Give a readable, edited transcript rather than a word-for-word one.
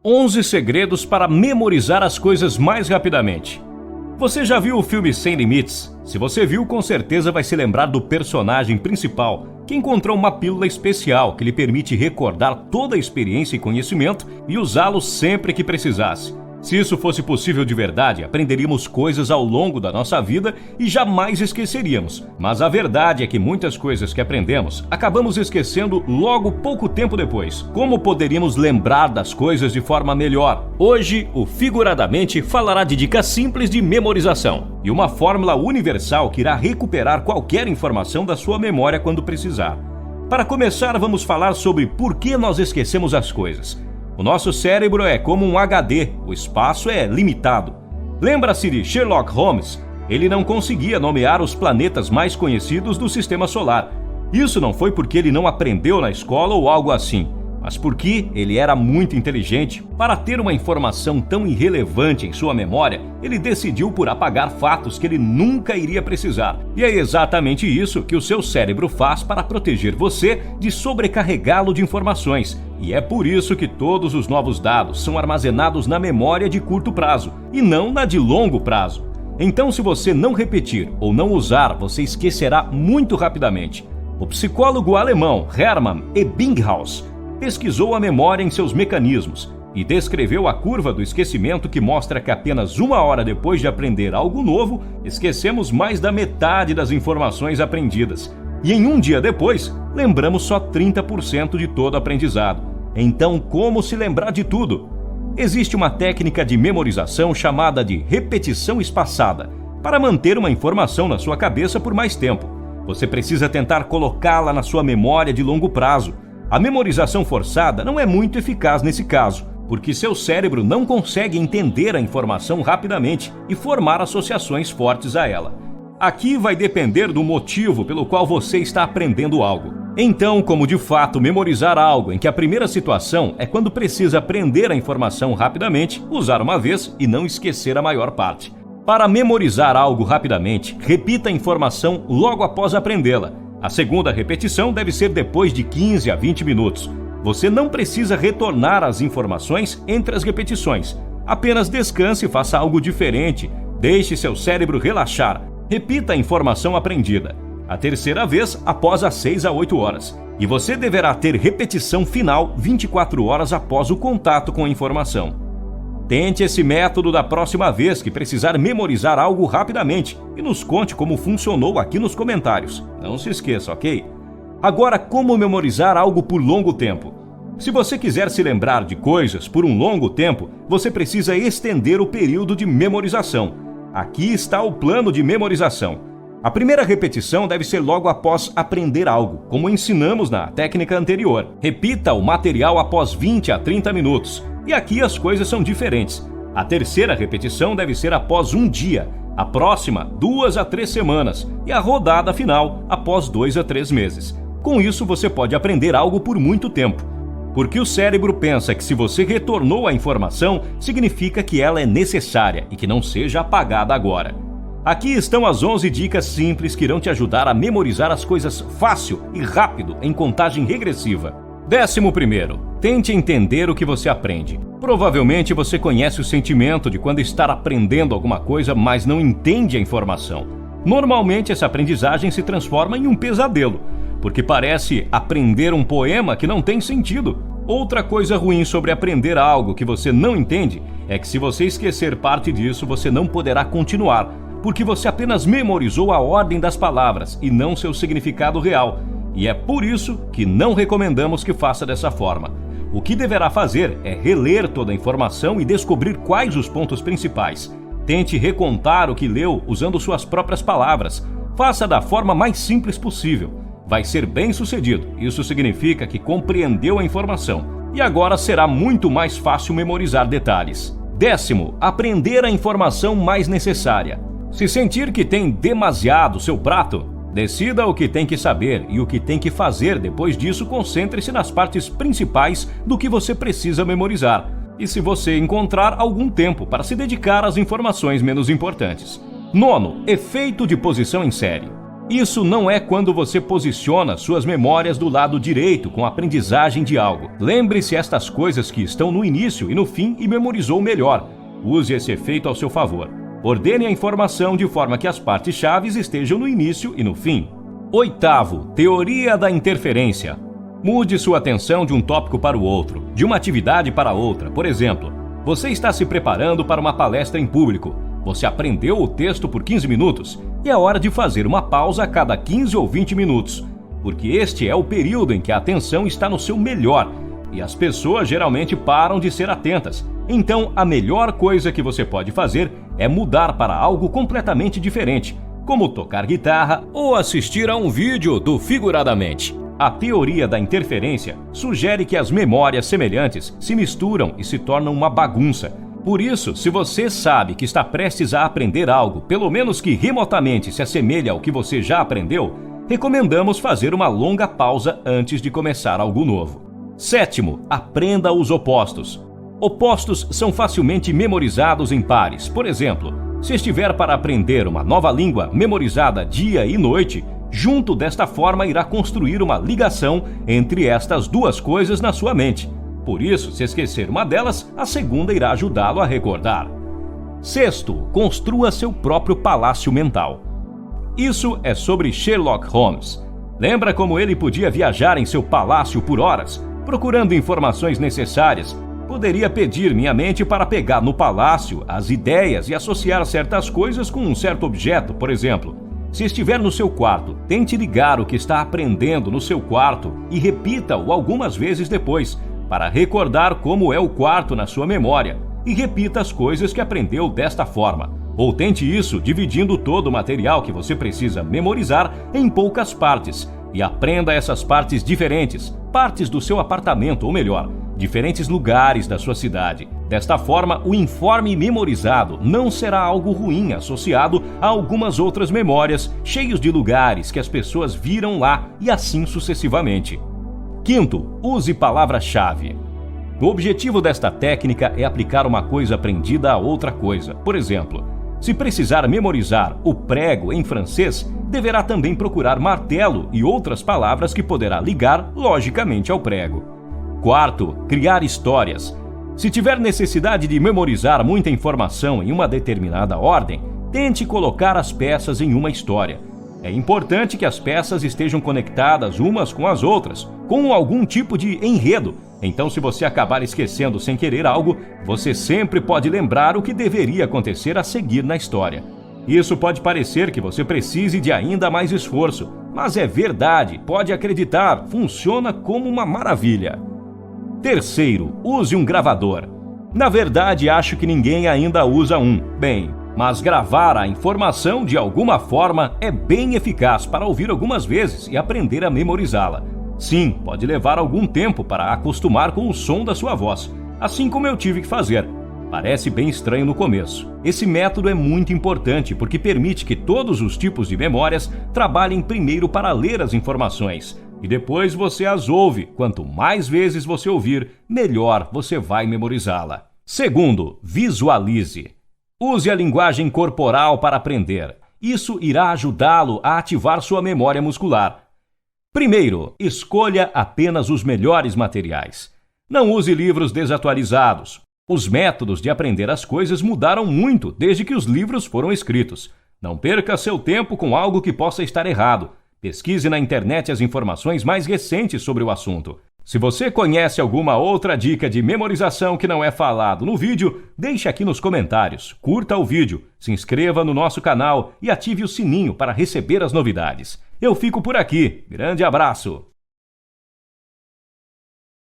11 segredos para memorizar as coisas mais rapidamente. Você já viu o filme Sem Limites? Se você viu, com certeza vai se lembrar do personagem principal, que encontrou uma pílula especial que lhe permite recordar toda a experiência e conhecimento e usá-los sempre que precisasse. Se isso fosse possível de verdade, aprenderíamos coisas ao longo da nossa vida e jamais esqueceríamos. Mas a verdade é que muitas coisas que aprendemos, acabamos esquecendo logo pouco tempo depois. Como poderíamos lembrar das coisas de forma melhor? Hoje, o Figuradamente falará de dicas simples de memorização e uma fórmula universal que irá recuperar qualquer informação da sua memória quando precisar. Para começar, vamos falar sobre por que nós esquecemos as coisas. O nosso cérebro é como um HD, o espaço é limitado. Lembra-se de Sherlock Holmes? Ele não conseguia nomear os planetas mais conhecidos do Sistema Solar. Isso não foi porque ele não aprendeu na escola ou algo assim, mas porque ele era muito inteligente. Para ter uma informação tão irrelevante em sua memória, ele decidiu por apagar fatos que ele nunca iria precisar. E é exatamente isso que o seu cérebro faz para proteger você de sobrecarregá-lo de informações. E é por isso que todos os novos dados são armazenados na memória de curto prazo, e não na de longo prazo. Então, se você não repetir ou não usar, você esquecerá muito rapidamente. O psicólogo alemão Hermann Ebbinghaus pesquisou a memória em seus mecanismos e descreveu a curva do esquecimento que mostra que apenas 1 hora depois de aprender algo novo, esquecemos mais da metade das informações aprendidas. E em um dia depois, lembramos só 30% de todo aprendizado. Então, como se lembrar de tudo? Existe uma técnica de memorização chamada de repetição espaçada, para manter uma informação na sua cabeça por mais tempo. Você precisa tentar colocá-la na sua memória de longo prazo. A memorização forçada não é muito eficaz nesse caso, porque seu cérebro não consegue entender a informação rapidamente e formar associações fortes a ela. Aqui vai depender do motivo pelo qual você está aprendendo algo. Então, como de fato memorizar algo em que a primeira situação é quando precisa aprender a informação rapidamente, usar uma vez e não esquecer a maior parte. Para memorizar algo rapidamente, repita a informação logo após aprendê-la. A segunda repetição deve ser depois de 15 a 20 minutos. Você não precisa retornar as informações entre as repetições. Apenas descanse e faça algo diferente. Deixe seu cérebro relaxar. Repita a informação aprendida. A terceira vez após as 6 a 8 horas. E você deverá ter repetição final 24 horas após o contato com a informação. Tente esse método da próxima vez que precisar memorizar algo rapidamente e nos conte como funcionou aqui nos comentários. Não se esqueça, ok? Agora, como memorizar algo por longo tempo? Se você quiser se lembrar de coisas por um longo tempo, você precisa estender o período de memorização. Aqui está o plano de memorização. A primeira repetição deve ser logo após aprender algo, como ensinamos na técnica anterior. Repita o material após 20 a 30 minutos. E aqui as coisas são diferentes. A terceira repetição deve ser após um dia, a próxima 2 a 3 semanas e a rodada final após 2 a 3 meses. Com isso você pode aprender algo por muito tempo, porque o cérebro pensa que se você retornou a informação, significa que ela é necessária e que não seja apagada agora. Aqui estão as 11 dicas simples que irão te ajudar a memorizar as coisas fácil e rápido em contagem regressiva. 11º. Tente entender o que você aprende. Provavelmente você conhece o sentimento de quando estar aprendendo alguma coisa, mas não entende a informação. Normalmente essa aprendizagem se transforma em um pesadelo, porque parece aprender um poema que não tem sentido. Outra coisa ruim sobre aprender algo que você não entende é que se você esquecer parte disso, você não poderá continuar, porque você apenas memorizou a ordem das palavras e não seu significado real. E é por isso que não recomendamos que faça dessa forma. O que deverá fazer é reler toda a informação e descobrir quais os pontos principais. Tente recontar o que leu usando suas próprias palavras. Faça da forma mais simples possível. Vai ser bem sucedido. Isso significa que compreendeu a informação. E agora será muito mais fácil memorizar detalhes. 10º. Aprender a informação mais necessária. Se sentir que tem demasiado seu prato, decida o que tem que saber e o que tem que fazer. Depois disso, concentre-se nas partes principais do que você precisa memorizar. E se você encontrar algum tempo para se dedicar às informações menos importantes. 9º. Efeito de posição em série. Isso não é quando você posiciona suas memórias do lado direito com a aprendizagem de algo. Lembre-se estas coisas que estão no início e no fim e memorizou melhor. Use esse efeito ao seu favor. Ordene a informação de forma que as partes-chave estejam no início e no fim. Oitavo, teoria da interferência. Mude sua atenção de um tópico para o outro, de uma atividade para outra. Por exemplo, você está se preparando para uma palestra em público. Você aprendeu o texto por 15 minutos e é hora de fazer uma pausa a cada 15 ou 20 minutos, porque este é o período em que a atenção está no seu melhor e as pessoas geralmente param de ser atentas. Então, a melhor coisa que você pode fazer é mudar para algo completamente diferente, como tocar guitarra ou assistir a um vídeo do Figuradamente. A teoria da interferência sugere que as memórias semelhantes se misturam e se tornam uma bagunça. Por isso, se você sabe que está prestes a aprender algo, pelo menos que remotamente se assemelha ao que você já aprendeu, recomendamos fazer uma longa pausa antes de começar algo novo. Sétimo, aprenda os opostos. Opostos são facilmente memorizados em pares. Por exemplo, se estiver para aprender uma nova língua memorizada dia e noite, junto desta forma irá construir uma ligação entre estas duas coisas na sua mente. Por isso, se esquecer uma delas, a segunda irá ajudá-lo a recordar. Sexto, construa seu próprio palácio mental. Isso é sobre Sherlock Holmes. Lembra como ele podia viajar em seu palácio por horas, procurando informações necessárias? Poderia pedir minha mente para pegar no palácio as ideias e associar certas coisas com um certo objeto, por exemplo. Se estiver no seu quarto, tente ligar o que está aprendendo no seu quarto e repita-o algumas vezes depois, para recordar como é o quarto na sua memória, e repita as coisas que aprendeu desta forma. Ou tente isso dividindo todo o material que você precisa memorizar em poucas partes, e aprenda essas partes diferentes, partes do seu apartamento, ou melhor, diferentes lugares da sua cidade. Desta forma, o informe memorizado não será algo ruim associado a algumas outras memórias, cheios de lugares que as pessoas viram lá e assim sucessivamente. Quinto, use palavra-chave. O objetivo desta técnica é aplicar uma coisa aprendida a outra coisa. Por exemplo, se precisar memorizar o prego em francês, deverá também procurar martelo e outras palavras que poderá ligar logicamente ao prego. Quarto, criar histórias. Se tiver necessidade de memorizar muita informação em uma determinada ordem, tente colocar as peças em uma história. É importante que as peças estejam conectadas umas com as outras, com algum tipo de enredo. Então, se você acabar esquecendo sem querer algo, você sempre pode lembrar o que deveria acontecer a seguir na história. Isso pode parecer que você precise de ainda mais esforço, mas é verdade, pode acreditar, funciona como uma maravilha. Terceiro, use um gravador. Na verdade, acho que ninguém ainda usa um. Mas gravar a informação de alguma forma é bem eficaz para ouvir algumas vezes e aprender a memorizá-la. Sim, pode levar algum tempo para acostumar com o som da sua voz, assim como eu tive que fazer. Parece bem estranho no começo. Esse método é muito importante porque permite que todos os tipos de memórias trabalhem primeiro para ler as informações e depois você as ouve. Quanto mais vezes você ouvir, melhor você vai memorizá-la. Segundo, visualize. Use a linguagem corporal para aprender. Isso irá ajudá-lo a ativar sua memória muscular. Primeiro, escolha apenas os melhores materiais. Não use livros desatualizados. Os métodos de aprender as coisas mudaram muito desde que os livros foram escritos. Não perca seu tempo com algo que possa estar errado. Pesquise na internet as informações mais recentes sobre o assunto. Se você conhece alguma outra dica de memorização que não é falado no vídeo, deixe aqui nos comentários, curta o vídeo, se inscreva no nosso canal e ative o sininho para receber as novidades. Eu fico por aqui, grande abraço!